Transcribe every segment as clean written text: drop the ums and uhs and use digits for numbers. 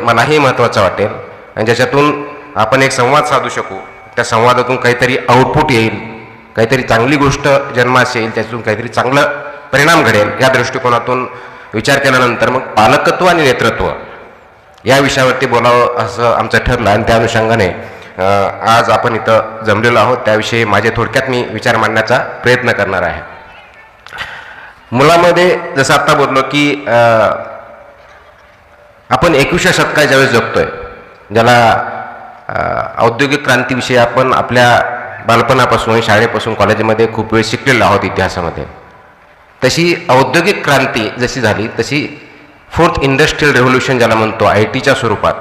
मलाही महत्त्वाचं वाटेल आणि ज्याच्यातून आपण एक संवाद साधू शकू, त्या संवादातून काहीतरी आउटपुट येईल, काहीतरी चांगली गोष्ट जन्मास येईल, त्याच्यातून काहीतरी चांगलं परिणाम घडेल, या दृष्टिकोनातून विचार केल्यानंतर मग पालकत्व आणि नेतृत्व या विषयावरती बोलावं असं आमचं ठरलं आणि त्या अनुषंगाने आज आपण इथं जमलेलो आहोत. त्याविषयी माझे थोडक्यात मी विचार मांडण्याचा प्रयत्न करणार आहे. मुलामध्ये जसं आत्ता बोललो की आपण 21व्या शतकात ज्यावेळेस जगतोय, ज्याला औद्योगिक क्रांतीविषयी आपण आपल्या बालपणापासून शाळेपासून कॉलेजमध्ये खूप वेळ शिकलेलो आहोत इतिहासामध्ये, तशी औद्योगिक क्रांती जशी झाली तशी फोर्थ इंडस्ट्रियल रेव्होल्यूशन ज्याला म्हणतो, IT च्या स्वरूपात,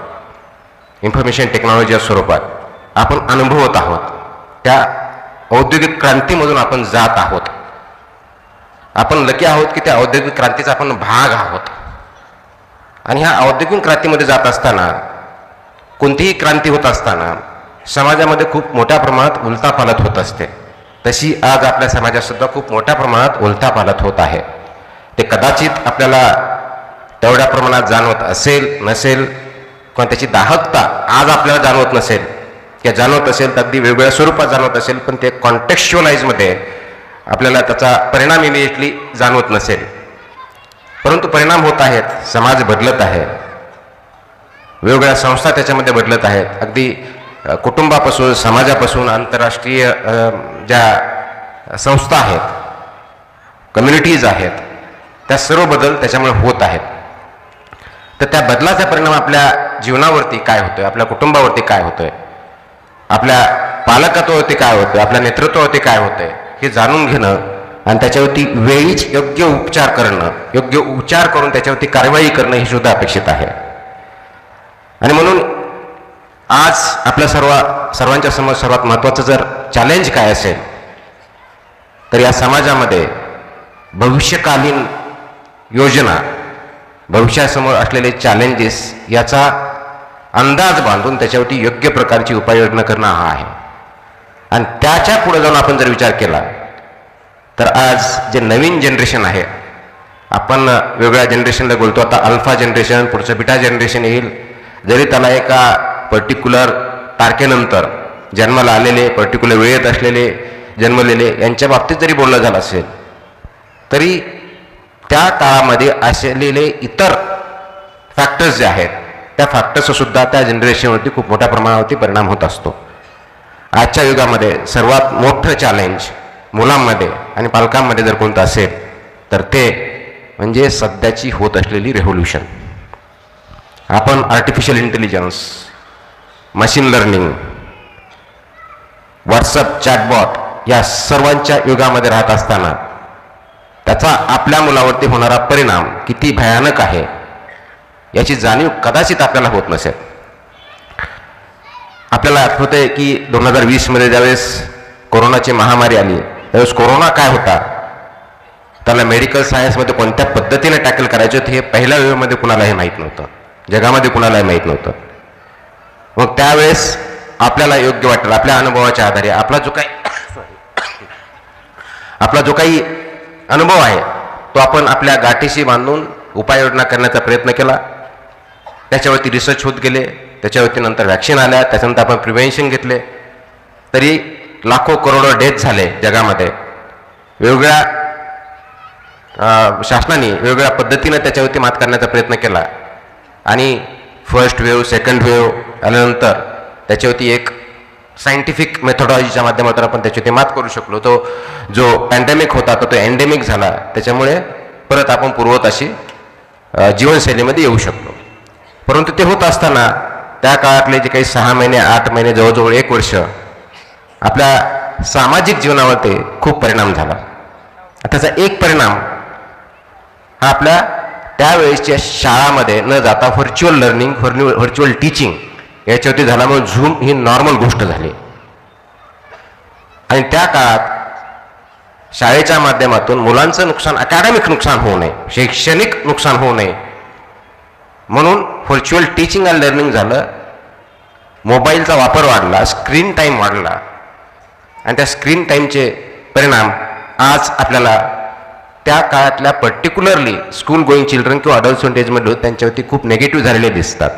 इन्फॉर्मेशन टेक्नॉलॉजीच्या स्वरूपात आपण अनुभवत आहोत. त्या औद्योगिक क्रांतीमधून आपण जात आहोत. आपण लकी आहोत की त्या औद्योगिक क्रांतीचा आपण भाग आहोत. आणि ह्या औद्योगिक क्रांतीमध्ये जात असताना, कोणतीही क्रांती होत असताना समाजामध्ये खूप मोठ्या प्रमाणात उलथापालथ होत असते. तशी आज आपल्या समाजात सुद्धा खूप मोठ्या प्रमाणात उलथापालथ होत आहे. ते कदाचित आपल्याला तेवढ्या प्रमाणात जाणवत असेल नसेल, किंवा त्याची दाहकता आज आपल्याला जाणवत नसेल, किंवा जाणवत असेल तर अगदी वेगवेगळ्या स्वरूपात जाणवत असेल, पण ते कॉन्टेक्स्च्युअलाइजमध्ये आपल्याला त्याचा परिणाम इमिडिएटली जाणवत नसेल. परंतु परिणाम होत आहेत. समाज बदलत आहे, वेगवेगळ्या संस्था त्याच्यामध्ये बदलत आहेत. अगदी कुटुंबापासून, समाजापासून, आंतरराष्ट्रीय ज्या संस्था आहेत, कम्युनिटीज आहेत, त्या सर्व बदल त्याच्यामुळे होत आहेत. तर त्या बदलाचा परिणाम आपल्या जीवनावरती काय होतोय, आपल्या कुटुंबावरती काय होतोय, आपल्या पालकत्वावरती काय होतोय, आपल्या नेतृत्वावरती काय होतंय, हे जाणून घेणं आणि त्याच्यावरती वेळीच योग्य उपचार करणं, योग्य उपचार करून त्याच्यावरती कारवाई करणं हे सुद्धा अपेक्षित आहे. आणि म्हणून आज आपल्या सर्वांच्या समोर सर्वात महत्त्वाचं जर चॅलेंज काय असेल तर या समाजामध्ये भविष्यकालीन योजना, भविष्यासमोर असलेले चॅलेंजेस याचा अंदाज बांधून त्याच्यावरती योग्य प्रकारची उपाययोजना करणं हा आहे. आणि त्याच्या पुढे जाऊन आपण जर विचार केला तर आज जे नवीन जनरेशन आहे, आपण वेगळ्या जनरेशनला बोलतो, आता अल्फा जनरेशन, पुढचं बीटा जनरेशन येईल. जरी त्याला एका पर्टिक्युलर तारखेनंतर जन्माला आलेले, पर्टिक्युलर वेळेत असलेले, जन्मलेले यांच्या बाबतीत जरी बोलणं झालं असेल तरी त्या काळामध्ये असलेले इतर फॅक्टर्स जे आहेत त्या फॅक्टर्सचा सुद्धा त्या जनरेशनवरती खूप मोठ्या प्रमाणावरती परिणाम होत असतो. आजच्या युगामध्ये सर्वात मोठं चॅलेंज मुलांमध्ये आणि पालकांमध्ये जर कोणतं असेल तर ते म्हणजे सध्याची होत असलेली रेव्होल्यूशन. आपण artificial intelligence, machine learning, WhatsApp, chatbot या सर्वांच्या युगामध्ये राहत असताना त्याचा आपल्या मुलावरती होणारा परिणाम किती भयानक आहे याची जाणीव कदाचित आपल्याला होत नसेल. आपल्याला आठवतंय की 2020 ज्यावेळेस कोरोनाची महामारी आली त्यावेळेस कोरोना काय होता, त्याला मेडिकल सायन्समध्ये कोणत्या पद्धतीने टॅकल करायचं हे पहिल्या वेळेमध्ये कुणालाही माहीत नव्हतं, जगामध्ये कुणालाही माहीत नव्हतं. मग त्यावेळेस आपल्याला योग्य वाटेल आपल्या अनुभवाच्या आधारे आपला जो काही अनुभव आहे तो आपण आपल्या गाठीशी बांधून उपाययोजना करण्याचा प्रयत्न केला. त्याच्यावरती रिसर्च होत गेले, त्याच्यावरती नंतर वॅक्सिन आल्या, त्याच्यानंतर आपण प्रिव्हेन्शन घेतले. तरी लाखो करोडो डेथ झाले जगामध्ये. वेगवेगळ्या शासनाने वेगवेगळ्या पद्धतीने त्याच्यावरती मात करण्याचा प्रयत्न केला आणि फर्स्ट वेव्ह, सेकंड वेव्ह आल्यानंतर त्याच्यावरती एक सायंटिफिक मेथॉडॉलॉजीच्या माध्यमातून आपण त्याच्यावरती मात करू शकलो. तो जो पॅन्डेमिक होता तो एंडेमिक झाला. त्याच्यामुळे परत आपण पूर्वत अशी जीवनशैलीमध्ये येऊ शकलो. परंतु ते होत असताना त्या काळातले जे काही 6 महिने, 8 महिने, जवळजवळ 1 वर्ष आपल्या सामाजिक जीवनावरती खूप परिणाम झाला. त्याचा एक परिणाम हा आपल्या त्यावेळेसच्या शाळामध्ये न जाता व्हर्च्युअल लर्निंग, व्हर्च्युअल टीचिंग याच्यावरती झाल्यामुळे झूम ही नॉर्मल गोष्ट झाली. आणि त्या काळात शाळेच्या माध्यमातून मुलांचं नुकसान, अकॅडमिक नुकसान होऊ नये, शैक्षणिक नुकसान होऊ नये म्हणून व्हर्च्युअल टीचिंग अँड लर्निंग झालं. मोबाईलचा वापर वाढला, स्क्रीन टाईम वाढला आणि त्या स्क्रीन टाईमचे परिणाम आज आपल्याला त्या काळातल्या पर्टिक्युलरली स्कूल गोईंग चिल्ड्रन किंवा अडल्ट एजमध्ये त्यांच्यावरती खूप निगेटिव्ह झालेले दिसतात.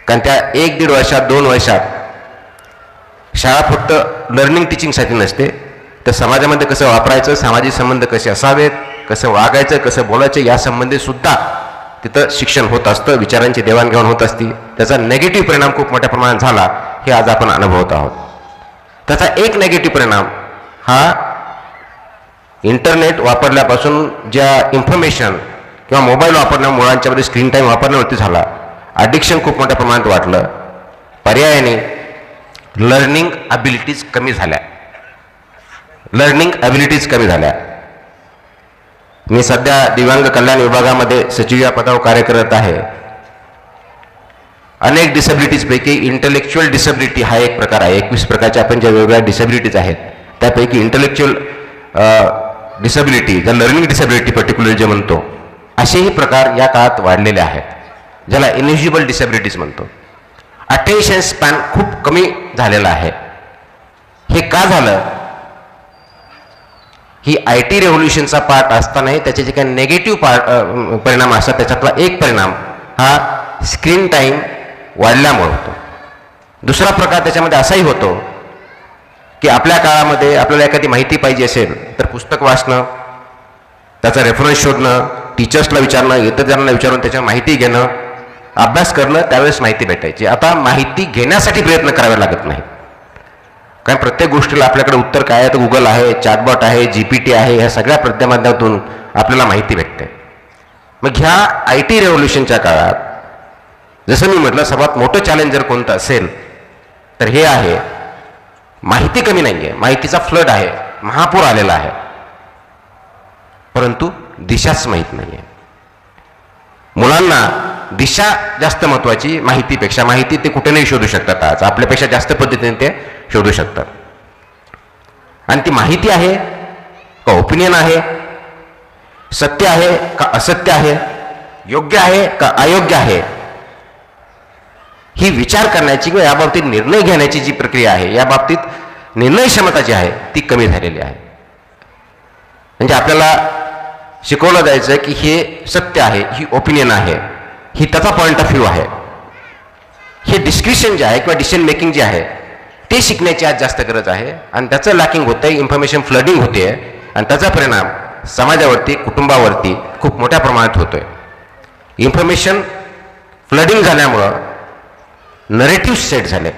कारण त्या 1-1.5 वर्षात 2 वर्षात शाळा फक्त लर्निंग टीचिंगसाठी नसते, तर समाजामध्ये कसं वापरायचं, सामाजिक संबंध कसे असावेत, कसं वागायचं, कसं बोलायचं या संबंधी सुद्धा तिथं शिक्षण होत असतं, विचारांची देवाणघेवाण होत असती. त्याचा नेगेटिव्ह परिणाम खूप मोठ्या प्रमाणात झाला हे आज आपण अनुभवत आहोत. त्याचा एक नेगेटिव्ह परिणाम हा इंटरनेट वापरल्यापासून ज्या इन्फॉर्मेशन किंवा मोबाईल वापरण्यामुळे मुलांच्यामध्ये स्क्रीन टाईम वापरण्यावरती झाला, ॲडिक्शन खूप मोठ्या प्रमाणात वाढलं. पर्यायाने लर्निंग ॲबिलिटीज कमी झाल्या. मी सध्या दिव्यांग कल्याण विभागामध्ये सचिव या पदावर कार्य करत आहे. अनेक डिसेबिलिटीजपैकी इंटेलेक्च्युअल डिसेबिलिटी हा एक प्रकार आहे. 21 प्रकारच्या आपण ज्या वेगवेगळ्या डिसेबिलिटीज आहेत त्यापैकी इंटेलेक्च्युअल डिसेबिलिटी, ज्या लर्निंग डिसेबिलिटी पर्टिक्युलर जे म्हणतो, असेही प्रकार या काळात वाढलेले आहेत, ज्याला इनिजिबल डिसेबिलिटीज म्हणतो. अटेन्शन स्पॅन खूप कमी झालेला आहे. हे का झालं? ही IT रेव्होल्युशनचा पार्ट असतानाही त्याचे जे काही नेगेटिव्ह परिणाम असतात त्याच्यातला एक परिणाम हा स्क्रीन टाईम वाढल्यामुळे होतो. दुसरा प्रकार त्याच्यामध्ये असाही होतो की आपल्या काळामध्ये आपल्याला एखादी माहिती पाहिजे असेल तर पुस्तक वाचणं, त्याचा रेफरन्स शोधणं, टीचर्सला विचारणं, इतर जणांना विचारून त्याच्यावर माहिती घेणं, अभ्यास करणं, त्यावेळेस माहिती भेटायची. आता माहिती घेण्यासाठी प्रयत्न करावे लागत नाही, कारण प्रत्येक गोष्टीला आपल्याकडे उत्तर काय आहे तर गुगल आहे, चॅटबॉट आहे, GPT आहे, ह्या सगळ्या माध्यमातून आपल्याला माहिती भेटते. मग ह्या IT रेव्होल्युशनच्या काळात जसं मी म्हटलं सर्वात मोठं चॅलेंज जर कोणतं असेल तर हे आहे, माहिती कमी नाही आहे, माहितीचा फ्लड आहे, महापूर आलेला आहे, परंतु दिशाच माहीत नाही आहे. मुलांना दिशा जास्त महत्त्वाची माहितीपेक्षा. माहिती ते कुठे नाही शोधू शकतात, आज आपल्यापेक्षा जास्त पद्धतीने ते शोधू शकतात. आणि ती माहिती आहे का ओपिनियन आहे, सत्य आहे का असत्य आहे, योग्य आहे का अयोग्य आहे, ही विचार करण्याची किंवा याबाबतीत निर्णय घेण्याची जी प्रक्रिया आहे, या बाबतीत निर्णय क्षमता जी आहे ती कमी झालेली आहे. म्हणजे आपल्याला शिकवलं जायचं की हे सत्य आहे, ही ओपिनियन आहे, ही त्याचा पॉईंट ऑफ व्ह्यू आहे. हे डिस्क्रिप्शन जे आहे किंवा डिसिजन मेकिंग जे आहे ते शिकण्याची आज जास्त गरज आहे. आणि त्याचं लॅकिंग होतं आहे, इन्फॉर्मेशन फ्लडिंग होते आहे, आणि त्याचा परिणाम समाजावरती, कुटुंबावरती खूप मोठ्या प्रमाणात होतो आहे. इन्फॉर्मेशन फ्लडिंग झाल्यामुळं नरेटिव्ह सेट झाले,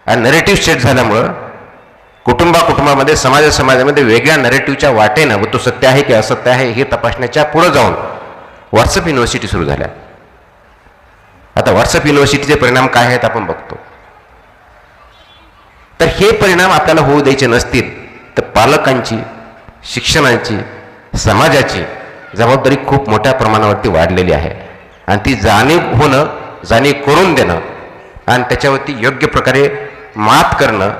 आणि नरेटिव्ह सेट झाल्यामुळं कुटुंबामध्ये, समाजामध्ये वेगळ्या नरेटिव्हच्या वाटेनं व तो सत्य आहे की असत्य आहे हे तपासण्याच्या पुढे जाऊन व्हॉट्सअप युनिव्हर्सिटी सुरू झाल्या. आता व्हॉट्सअप युनिव्हर्सिटीचे परिणाम काय आहेत आपण बघतो. तर हे परिणाम आपल्याला होऊ द्यायचे नसतील तर पालकांची, शिक्षणाची, समाजाची जबाबदारी खूप मोठ्या प्रमाणावरती वाढलेली आहे. आणि ती जाणीव करून देणं आणि त्याच्यावरती योग्य प्रकारे मात करणं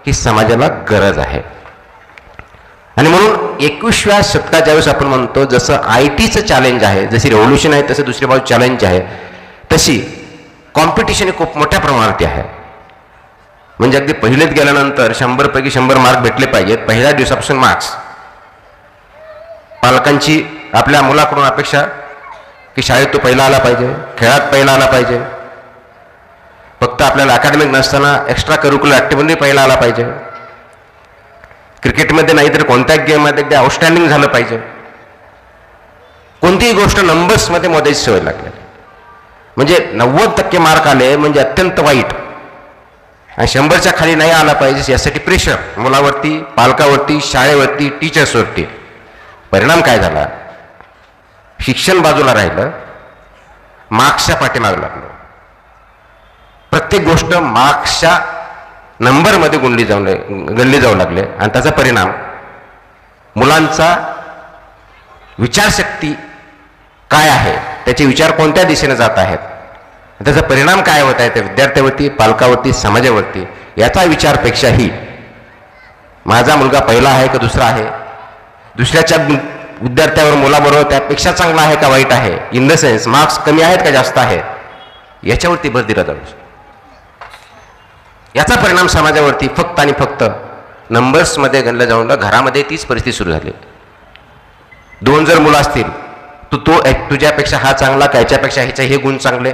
ही समाजाला गरज आहे. आणि म्हणून 21व्या शतकात ज्यावेळेस आपण म्हणतो जसं ITचं चॅलेंज आहे, जशी रेव्होल्युशन आहे तसं दुसरी बाजू चॅलेंज आहे, तशी कॉम्पिटिशन खूप मोठ्या प्रमाणावरती आहे. म्हणजे अगदी पहिलेच गेल्यानंतर 100 पैकी 100 मार्क भेटले पाहिजेत, पहिल्या दिवसापासून मार्क्स. पालकांची आपल्या मुलाकडून अपेक्षा की शाळेत तो पहिला आला पाहिजे, खेळात पहिला आला पाहिजे, फक्त आपल्याला अकॅडमिक नसताना एक्स्ट्रा करिक्युलर ॲक्टिव्हिटी पहिला आला पाहिजे, क्रिकेटमध्ये नाही तर कोणत्याही गेममध्ये एकदा आउटस्टँडिंग झालं पाहिजे. कोणतीही गोष्ट नंबर्समध्ये मोजायची सवय लागली. म्हणजे 90% मार्क आले म्हणजे अत्यंत वाईट, आणि 100च्या खाली नाही आला पाहिजे यासाठी प्रेशर मुलावरती, पालकावरती, शाळेवरती, टीचर्सवरती. परिणाम काय झाला? शिक्षण बाजूला राहिलं, मार्क्सच्या पाठीमागे लागलो. प्रत्येक गोष्ट मार्क्सच्या नंबरमध्ये गणली जाऊ लागले, आणि त्याचा परिणाम मुलांचा विचारशक्ती काय आहे, त्याचे विचार कोणत्या दिशेने जात आहेत, त्याचा परिणाम काय होत आहे त्या विद्यार्थ्यावरती, पालकावरती, समाजावरती, याचा विचारपेक्षाही माझा मुलगा पहिला आहे का दुसरा आहे, दुसऱ्याच्या विद्यार्थ्यावर मुलाबरोबर त्यापेक्षा चांगला आहे का वाईट आहे, इन द सेन्स मार्क्स कमी आहेत का जास्त आहे, याच्यावरती भर दिला जातो. याचा परिणाम समाजावरती फक्त आणि फक्त नंबर्समध्ये गणलं जाऊन घरामध्ये तीच परिस्थिती सुरू झाली. 2 जर मुलं असतील तो तुझ्यापेक्षा हा चांगला का, याच्यापेक्षा ह्याचे हे गुण चांगले,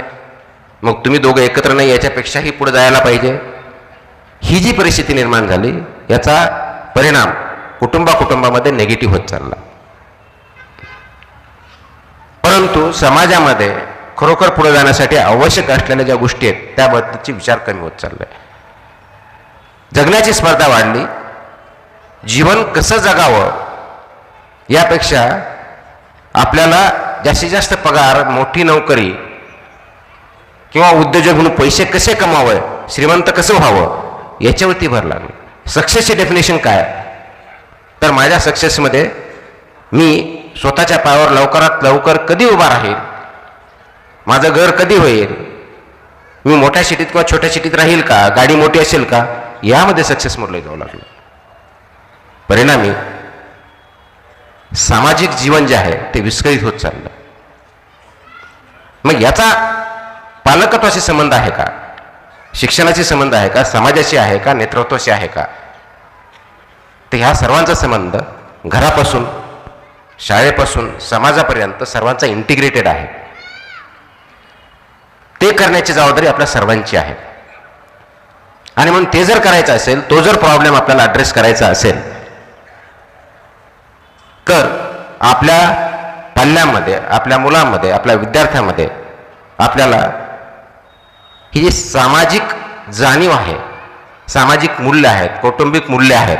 मग तुम्ही दोघं एकत्र नाही, याच्यापेक्षाही पुढे जायला पाहिजे. ही जी परिस्थिती निर्माण झाली याचा परिणाम कुटुंबामध्ये निगेटिव्ह होत चालला. परंतु समाजामध्ये खरोखर पुढे जाण्यासाठी आवश्यक असलेल्या ज्या गोष्टी आहेत त्याबद्दलचे विचार कमी होत चाललाय. जगण्याची स्पर्धा वाढली. जीवन कसं जगावं यापेक्षा आपल्याला जास्तीत जास्त पगार, मोठी नोकरी किंवा उद्योजक म्हणून पैसे कसे कमावे, श्रीमंत कसं व्हावं याच्यावरती भर लागला. सक्सेसची डेफिनेशन काय? तर माझ्या सक्सेसमध्ये मी स्वतःच्या पायावर लवकरात लवकर कधी उभा राहील, माझं घर कधी होईल, मी मोठ्या सिटीत किंवा छोट्या सिटीत राहील का, गाडी मोठी असेल का, यामध्ये सक्सेस मोडलं जाऊ लागलं. परिणामी सामाजिक जीवन जे आहे ते विस्कळीत होत चाललं. मग याचा पालकत्वाशी संबंध आहे का, शिक्षणाशी संबंध आहे का, समाजाशी आहे का, नेतृत्वाशी आहे का? तर ह्या सर्वांचा संबंध घरापासून, शाळेपासून, समाजापर्यंत सर्वांचा इंटिग्रेटेड आहे. ते करण्याची जबाबदारी आपल्या सर्वांची आहे. आणि म्हणून ते जर करायचं असेल, तो जर प्रॉब्लेम आपल्याला ॲड्रेस करायचा असेल, तर आपल्या पाल्यामध्ये, आपल्या मुलांमध्ये, आपल्या विद्यार्थ्यांमध्ये आपल्याला ही जी सामाजिक जाणीव आहे, सामाजिक मूल्य आहेत, कौटुंबिक मूल्य आहेत,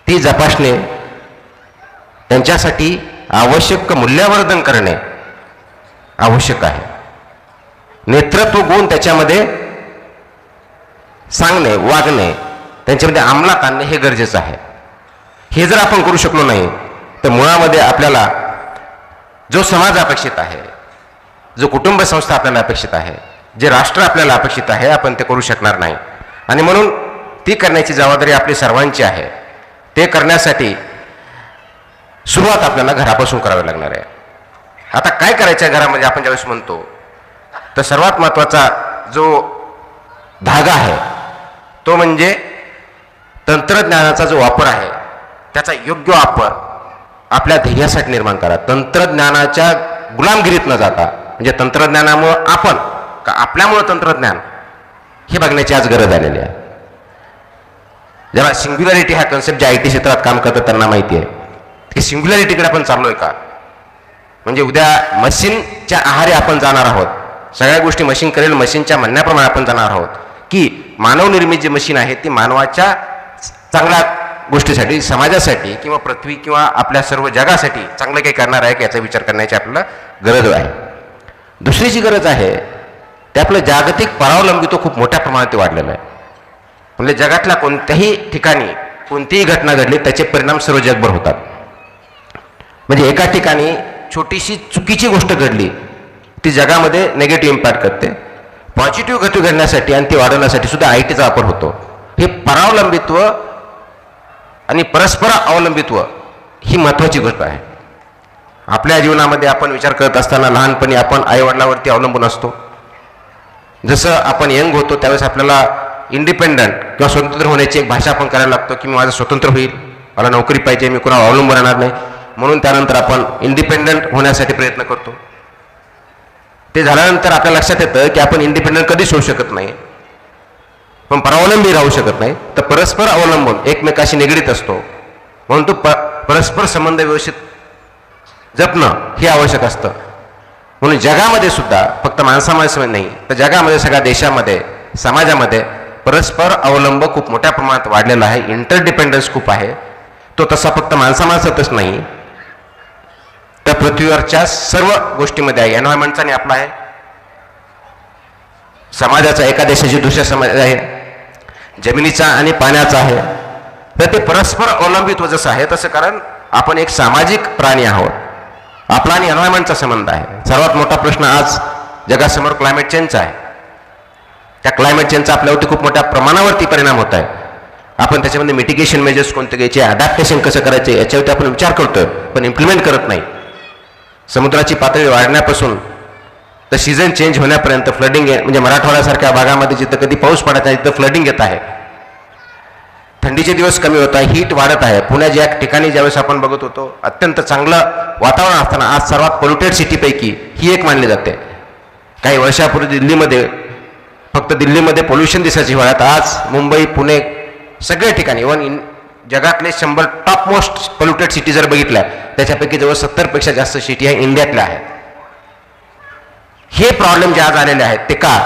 ती जपासणे, त्यांच्यासाठी आवश्यक मूल्यवर्धन करणे आवश्यक आहे. नेतृत्व गुण त्याच्यामध्ये सांगणे, वागणे, त्यांच्यामध्ये अंमलात आणणे हे गरजेचं आहे. हे जर आपण करू शकलो नाही तर मुळामध्ये आपल्याला जो समाज अपेक्षित आहे, जो कुटुंब संस्था आपल्याला अपेक्षित आहे, जे राष्ट्र आपल्याला अपेक्षित आहे, आपण ते करू शकणार नाही. आणि म्हणून ती करण्याची जबाबदारी आपली सर्वांची आहे. ते करण्यासाठी सुरुवात आपल्याला घरापासून करावी लागणार आहे. आता काय करायचं आहे घरामध्ये आपण ज्यावेळेस म्हणतो, तर सर्वात महत्त्वाचा जो धागा आहे तो म्हणजे तंत्रज्ञानाचा जो वापर आहे त्याचा योग्य वापर आपल्या ध्येयासाठी निर्माण करा. तंत्रज्ञानाच्या गुलामगिरीत न जाता, म्हणजे तंत्रज्ञानामुळं आपण का आपल्यामुळं तंत्रज्ञान, हे बघण्याची आज गरज आलेली आहे. जेव्हा सिंग्युलॅरिटी हा कन्सेप्ट जे IT क्षेत्रात काम करतात त्यांना माहिती आहे की सिंग्युलॅरिटीकडे आपण चाललोय का, म्हणजे उद्या मशीनच्या आहारी आपण जाणार आहोत, सगळ्या गोष्टी मशीन करेल, मशीनच्या म्हणण्याप्रमाणे आपण जाणार आहोत, की मानवनिर्मित जी मशीन आहे ती मानवाच्या चांगल्या गोष्टीसाठी, समाजासाठी किंवा पृथ्वी किंवा आपल्या सर्व जगासाठी चांगलं काही करणार आहे की याचा विचार करण्याची आपल्याला गरज आहे. दुसरी जी गरज आहे ते आपलं जागतिक परावलंबित्व खूप मोठ्या प्रमाणात वाढलेलं आहे. म्हणजे जगातल्या कोणत्याही ठिकाणी कोणतीही घटना घडली त्याचे परिणाम सर्व जगभर होतात. म्हणजे एका ठिकाणी छोटीशी चुकीची गोष्ट घडली ती जगामध्ये निगेटिव्ह इम्पॅक्ट करते. पॉझिटिव्ह घटना घडण्यासाठी आणि ती वाढवण्यासाठी सुद्धा ITचा वापर होतो. हे परावलंबित्व आणि परस्पर अवलंबित्व ही महत्त्वाची गोष्ट आहे. आपल्या जीवनामध्ये आपण विचार करत असताना लहानपणी आपण आईवडिलावरती अवलंबून असतो. जसं आपण यंग होतो त्यावेळेस आपल्याला इंडिपेंडंट किंवा स्वतंत्र होण्याची एक भाषा आपण करायला लागतो की मी माझं स्वतंत्र होईल, मला नोकरी पाहिजे, मी कुणावर अवलंबून राहणार नाही, म्हणून त्यानंतर आपण इंडिपेंडंट होण्यासाठी प्रयत्न करतो. ते झाल्यानंतर आपल्या लक्षात येतं की आपण इंडिपेंडंट कधीच होऊ शकत नाही, पण परावलंबी राहू शकत नाही. तर परस्पर अवलंबून एकमेकाशी निगडीत असतो, म्हणून तो परस्पर संबंध व्यवस्थित जपणं हे आवश्यक असतं. म्हणून जगामध्ये सुद्धा फक्त माणसामाणसामध्ये नाही तर जगामध्ये सगळ्या देशामध्ये, समाजामध्ये परस्पर अवलंब खूप मोठ्या प्रमाणात वाढलेला आहे. इंटरडिपेंडन्स खूप आहे. तो तसा फक्त माणसामाणसातच नाही तर पृथ्वीवरच्या सर्व गोष्टीमध्ये आहे. एन्व्हायरमेंटचा आणि आपला आहे, समाजाचा, एका देशाची दुसऱ्या समाज आहे, जमिनीचा आणि पाण्याचा आहे. तर ते परस्पर अवलंबित्व जसं आहे तसं, कारण आपण एक सामाजिक प्राणी आहोत. आपला आणि एन्व्हायरमेंटचा संबंध आहे. सर्वात मोठा प्रश्न आज जगासमोर क्लायमेट चेंजचा आहे. त्या क्लायमेट चेंजचा आपल्यावरती खूप मोठ्या प्रमाणावरती परिणाम होत आहे. आपण त्याच्यामध्ये मिटिगेशन मेजर्स कोणते घ्यायचे, अडॅप्टेशन कसं करायचे याच्यावरती आपण विचार करतोय, पण इम्प्लिमेंट करत नाही. समुद्राची पातळी वाढण्यापासून तर सीझन चेंज होण्यापर्यंत फ्लडिंग, म्हणजे मराठवाड्यासारख्या भागामध्ये जिथं कधी पाऊस पडत आहे तिथं फ्लडिंग येत आहे. थंडीचे दिवस कमी होत आहे, हीट वाढत आहे. पुण्याच्या ठिकाणी ज्यावेळेस आपण बघत होतो अत्यंत चांगलं वातावरण असताना आज सर्वात पोल्युटेड सिटीपैकी ही एक मानली जाते. काही वर्षापूर्वी दिल्लीमध्ये, फक्त दिल्लीमध्ये पोल्युशन दिसायची वेळात आज मुंबई, पुणे, सगळ्या ठिकाणी, इव्हन जगातले 100 टॉप मोस्ट पोल्युटेड सिटी जर बघितल्या त्याच्यापैकी जवळ 70पेक्षा जास्त सिटी आहे इंडियातल्या आहेत. हे प्रॉब्लेम जे आज आलेले आहेत ते का,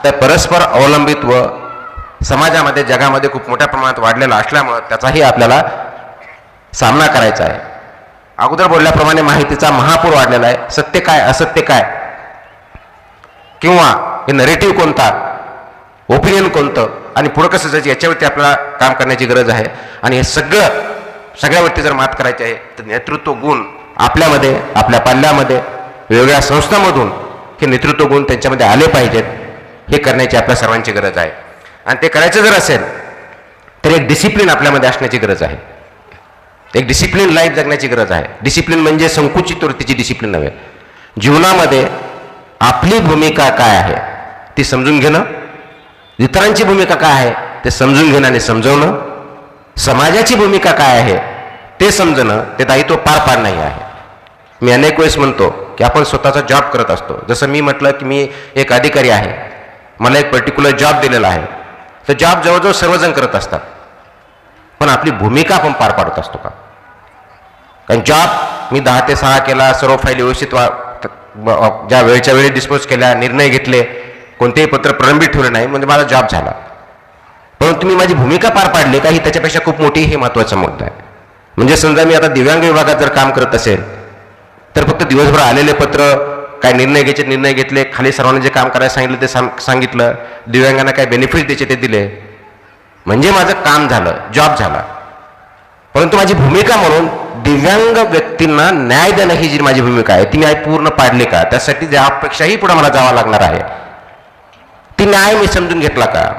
तर परस्पर अवलंबित्व समाजामध्ये, जगामध्ये खूप मोठ्या प्रमाणात वाढलेला असल्यामुळं त्याचाही आपल्याला सामना करायचा आहे. अगोदर बोलल्याप्रमाणे माहितीचा महापूर वाढलेला आहे. सत्य काय, असत्य काय, किंवा हे नरेटिव्ह कोणता, ओपिनियन कोणतं आणि पुढं कसं जायचं, याच्यावरती आपल्याला काम करण्याची गरज आहे. आणि हे सगळ्यावरती जर मात करायची आहे तर नेतृत्व गुण आपल्यामध्ये, आपल्या पाल्यामध्ये, वेगवेगळ्या संस्थांमधून हे नेतृत्व गुण त्यांच्यामध्ये आले पाहिजेत. हे करण्याची आपल्या सर्वांची गरज आहे. आणि ते करायचं जर असेल तर एक डिसिप्लिन आपल्यामध्ये असण्याची गरज आहे. एक डिसिप्लिन लाईफ जगण्याची गरज आहे. डिसिप्लिन म्हणजे संकुचित वृत्तीची डिसिप्लिन नव्हे. जीवनामध्ये आपली भूमिका काय आहे ती समजून घेणं, इतरांची भूमिका काय आहे ते समजून घेणं आणि समजवणं, समाजाची भूमिका काय आहे ते समजणं, ते दायित्व पार पाडणं आहे. मी अनेक वेळेस म्हणतो की आपण स्वतःचा जॉब करत असतो. जसं मी म्हटलं की मी एक अधिकारी आहे, मला एक पर्टिक्युलर जॉब दिलेला आहे, तर जॉब जवळजवळ सर्वजण करत असतात, पण आपली भूमिका आपण पार पाडत असतो का? कारण जॉब मी 10 ते 6 केला, सर्व फाईल व्यवस्थित ज्या वेळच्या वेळी डिस्पोज केल्या, निर्णय घेतले, कोणतेही पत्र प्रलंबित ठेवले नाही, म्हणजे माझा जॉब झाला. परंतु मी माझी भूमिका पार पाडली का, ही त्याच्यापेक्षा खूप मोठी हे महत्त्वाचा मुद्दा आहे. म्हणजे समजा मी आता दिव्यांग विभागात जर काम करत असेल तर फक्त दिवसभर आलेले पत्र, काय निर्णय घ्यायचे निर्णय घेतले, खाली सर्वांनी जे काम करायला सांगितलं ते सांगितलं, दिव्यांगांना काय बेनिफिट द्यायचे ते दिले, म्हणजे माझं काम झालं, जॉब झाला. परंतु माझी भूमिका म्हणून दिव्यांग व्यक्तींना न्याय देणं ही जी माझी भूमिका आहे ती मी पूर्ण पाडली का? त्यासाठी ज्यापेक्षाही पुढे मला जावं लागणार आहे ती न्याय मी समजून घेतला का?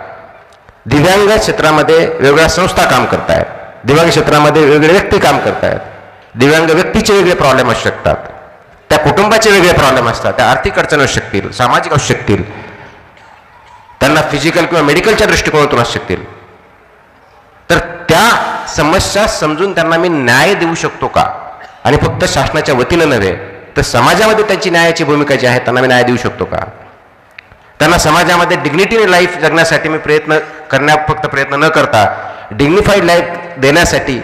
दिव्यांग क्षेत्रामध्ये वेगवेगळ्या संस्था काम करतायत, दिव्यांग क्षेत्रामध्ये वेगवेगळे व्यक्ती काम करतायत, दिव्यांग व्यक्तीचे वेगळे प्रॉब्लेम असू शकतात, त्या कुटुंबाचे वेगळे प्रॉब्लेम असतात, त्या आर्थिक अडचणी असू शकतील, सामाजिक असू शकतील, त्यांना फिजिकल किंवा मेडिकलच्या दृष्टिकोनातून असू शकतील. तर त्या समस्या समजून त्यांना मी न्याय देऊ शकतो का? आणि फक्त शासनाच्या वतीनं नव्हे तर समाजामध्ये त्यांची न्यायाची भूमिका जी आहे त्यांना मी न्याय देऊ शकतो का? त्यांना समाजामध्ये डिग्निटी लाईफ जगण्यासाठी मी फक्त प्रयत्न न करता डिग्निफाईड लाईफ देण्यासाठी,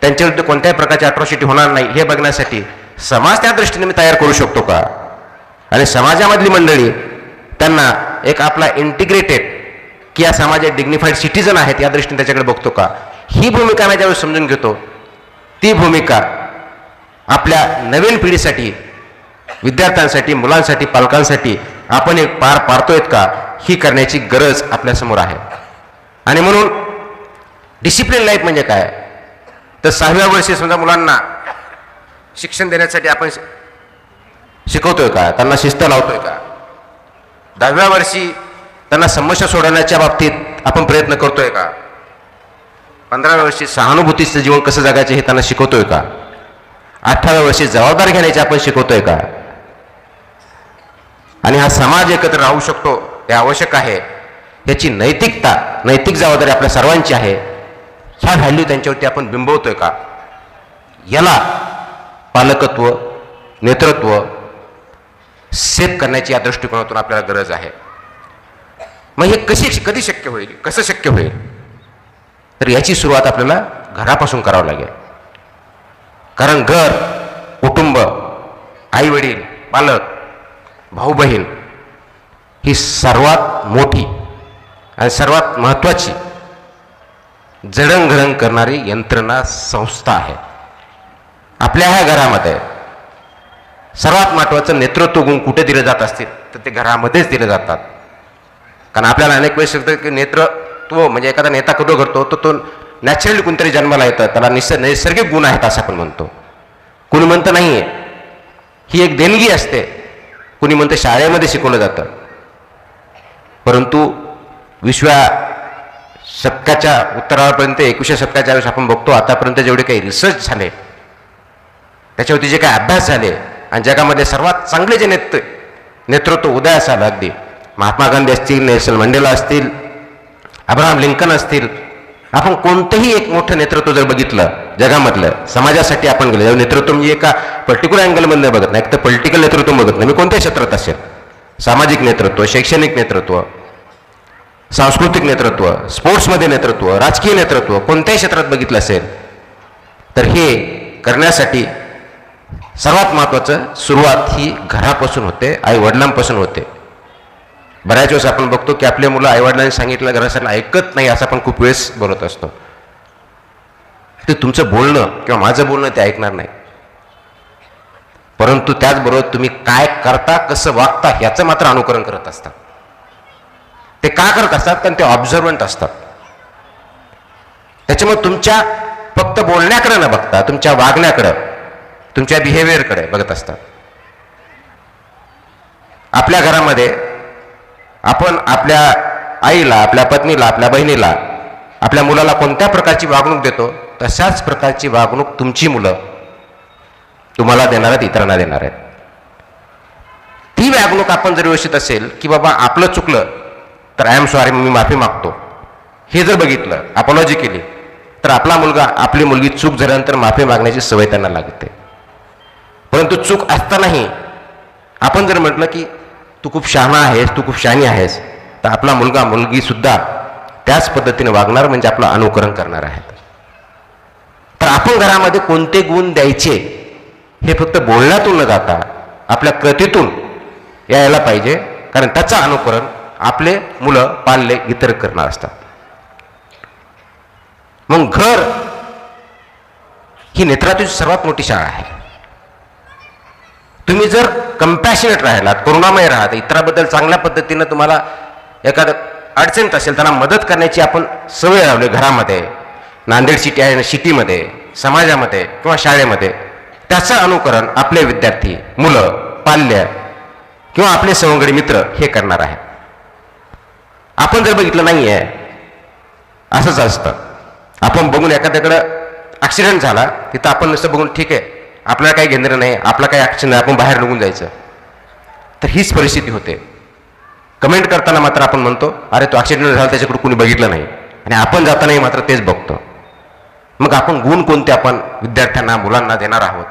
त्यांच्याविरुद्ध कोणत्याही प्रकारची अट्रॉसिटी होणार नाही हे बघण्यासाठी समाज त्या दृष्टीने मी तयार करू शकतो का? आणि समाजामधली मंडळी त्यांना एक आपला इंटिग्रेटेड की या समाजात डिग्निफाईड सिटीजन आहेत या दृष्टीने त्याच्याकडे बघतो का? ही भूमिका मी ज्यावेळी समजून घेतो, ती भूमिका आपल्या नवीन पिढीसाठी, विद्यार्थ्यांसाठी, मुलांसाठी, पालकांसाठी आपण एक पार पाडतोयत का, ही करण्याची गरज आपल्यासमोर आहे. आणि म्हणून डिसिप्लिन लाईफ म्हणजे काय, तर 6व्या वर्षी समजा मुलांना शिक्षण देण्यासाठी आपण शिकवतोय का, त्यांना शिस्त लावतोय का? 10व्या वर्षी त्यांना समस्या सोडवण्याच्या बाबतीत आपण प्रयत्न करतोय का? 15व्या वर्षी सहानुभूतीचं जीवन कसं जगायचं हे त्यांना शिकवतोय का? 18व्या वर्षी जबाबदारी घेण्याची आपण शिकवतोय का? आणि हा समाज एकत्र राहू शकतो हे आवश्यक आहे, याची नैतिक जबाबदारी आपल्या सर्वांची आहे. ह्या व्हॅल्यू त्यांच्यावरती आपण बिंबवतोय का? याला पालकत्व, नेतृत्व सेट करण्याची या दृष्टिकोनातून आपल्याला गरज आहे. मग हे कधी शक्य होईल, कसं शक्य होईल? तर याची सुरुवात आपल्याला घरापासून करावं लागेल. कारण घर, कुटुंब, आई वडील, पालक, भाऊ बहीण ही सर्वात मोठी आणि सर्वात महत्त्वाची जडणघडण करणारी यंत्रणा संस्था आहे. आपल्या ह्या घरामध्ये सर्वात महत्त्वाचं नेतृत्व गुण कुठे दिले जात असतील तर ते घरामध्येच दिले जातात. कारण आपल्याला अनेक वेळेस शिकतं की नेतृत्व म्हणजे एखादा नेता कधी घडतो तर तो नॅचरली कोणतरी जन्माला येतं, त्याला नैसर्गिक गुण आहेत असं आपण म्हणतो. कुणी म्हणतं नाही आहे, ही एक देणगी असते. कुणी म्हणतं शाळेमध्ये शिकवलं जातं. परंतु 20व्या शतकाच्या उत्तरापर्यंत 21व्या शतकाच्या वेळेस आपण बघतो आतापर्यंत जेवढे काही रिसर्च झाले, त्याच्यावरती जे काही अभ्यास झाले आणि जगामध्ये सर्वात चांगले जे नेतृत्व उदयास आलं, अगदी महात्मा गांधी असतील, नेल्सन मंडेला असतील, अब्राहम लिंकन असतील, आपण कोणतंही एक मोठं नेतृत्व जर बघितलं जगामधलं, समाजासाठी आपण गेलं, नेतृत्व म्हणजे एका पर्टिक्युलर अँगलमध्ये बघत नाही, एक तर पॉलिटिकल नेतृत्व बघत नाही, मी कोणत्याही क्षेत्रात असेल, सामाजिक नेतृत्व, शैक्षणिक नेतृत्व, सांस्कृतिक नेतृत्व, स्पोर्ट्समध्ये नेतृत्व, राजकीय नेतृत्व, कोणत्याही क्षेत्रात बघितलं असेल तर हे करण्यासाठी सर्वात महत्त्वाचं सुरुवात ही घरापासून होते, आईवडिलांपासून होते. बऱ्याच वेळेस आपण बघतो की आपले मुलं आईवडिलांनी सांगितलं घरासाठी ऐकत नाही, असं आपण खूप वेळेस बोलत असतो. ते तुमचं बोलणं किंवा माझं बोलणं ते ऐकणार नाही, परंतु त्याचबरोबर तुम्ही काय करता, कसं वागता ह्याचं मात्र अनुकरण करत असतात. ते का करत असतात? कारण ते ऑब्झर्वंट असतात. त्याच्यामुळे तुमच्या फक्त बोलण्याकडे न बघता तुमच्या वागण्याकडं, तुमच्या बिहेवियरकडे बघत असतात. आपल्या घरामध्ये आपण आपल्या आईला, आपल्या पत्नीला, आपल्या बहिणीला, आपल्या मुलाला कोणत्या प्रकारची वागणूक देतो, तशाच प्रकारची वागणूक तुमची मुलं तुम्हाला देणार आहेत, इतरांना देणार आहेत. ती वागणूक आपण जर व्यवस्थित असेल की बाबा आपलं चुकलं तर आय एम सॉरी, मी माफी मागतो, हे जर बघितलं, अपॉलॉजी केली, तर आपला मुलगा, आपली मुलगी चूक झाल्यानंतर माफी मागण्याची सवय त्यांना लागते. परंतु चूक असतानाही आपण जर म्हटलं की तू खूप शहाणा आहेस, तू खूप शहाणी आहेस, तर आपला मुलगा मुलगी सुद्धा त्याच पद्धतीने वागणार, म्हणजे आपलं अनुकरण करणार आहेत. तर आपण घरामध्ये कोणते गुण द्यायचे हे फक्त बोलण्यातून न जाता आपल्या कृतीतून यायला पाहिजे, कारण त्याचं अनुकरण आपले मुलं, पाल्य, इतर करणार असतात. मग घर ही नेतृत्वाची सर्वात मोठी शाळा आहे. तुम्ही जर कंपॅशनेट राहिलात, करुणामय राहत, इतराबद्दल चांगल्या पद्धतीनं तुम्हाला एखादं अडचणीत असेल त्यांना मदत करण्याची आपण सवय लावली घरामध्ये, नांदेड सिटी आहे, सिटीमध्ये, समाजामध्ये किंवा शाळेमध्ये, त्याचं अनुकरण आपले विद्यार्थी, मुलं, पाल्य किंवा आपले सवंगडी मित्र हे करणार आहे. आपण जर बघितलं नाही आहे, असंच असतं. आपण बघून एखाद्याकडं ॲक्सिडेंट झाला, तिथं आपण नुसतं बघून ठीक आहे, आपल्याला काही घेणं नाही, आपला काही ॲक्शन नाही, आपण बाहेर निघून जायचं. तर हीच परिस्थिती होते. कमेंट करताना मात्र आपण म्हणतो अरे तो ॲक्सिडेंट झाला, त्याच्याकडे कुणी बघितलं नाही, आणि आपण जातानाही मात्र तेच बघतो. मग आपण गुण कोणते आपण विद्यार्थ्यांना, मुलांना देणार आहोत,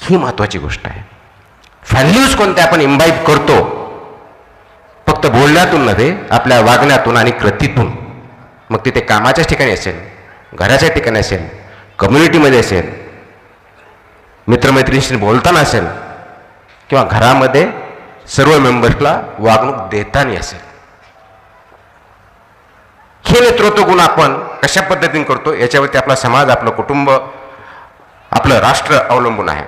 ही महत्त्वाची गोष्ट आहे. व्हॅल्यूज कोणत्या आपण इम्बाईब करतो, फक्त बोलण्यातून नव्हे, आपल्या वागण्यातून आणि कृतीतून. मग तिथे कामाच्याच ठिकाणी असेल, घराच्या ठिकाणी असेल, कम्युनिटीमध्ये असेल, मित्रमैत्रिणींशी बोलताना असेल, किंवा घरामध्ये सर्व मेंबर्सला वागणूक देताना असेल. हे नेतृत्व गुण आपण कशा पद्धतीने करतो याच्यावरती आपला समाज, आपलं कुटुंब, आपलं राष्ट्र अवलंबून आहे.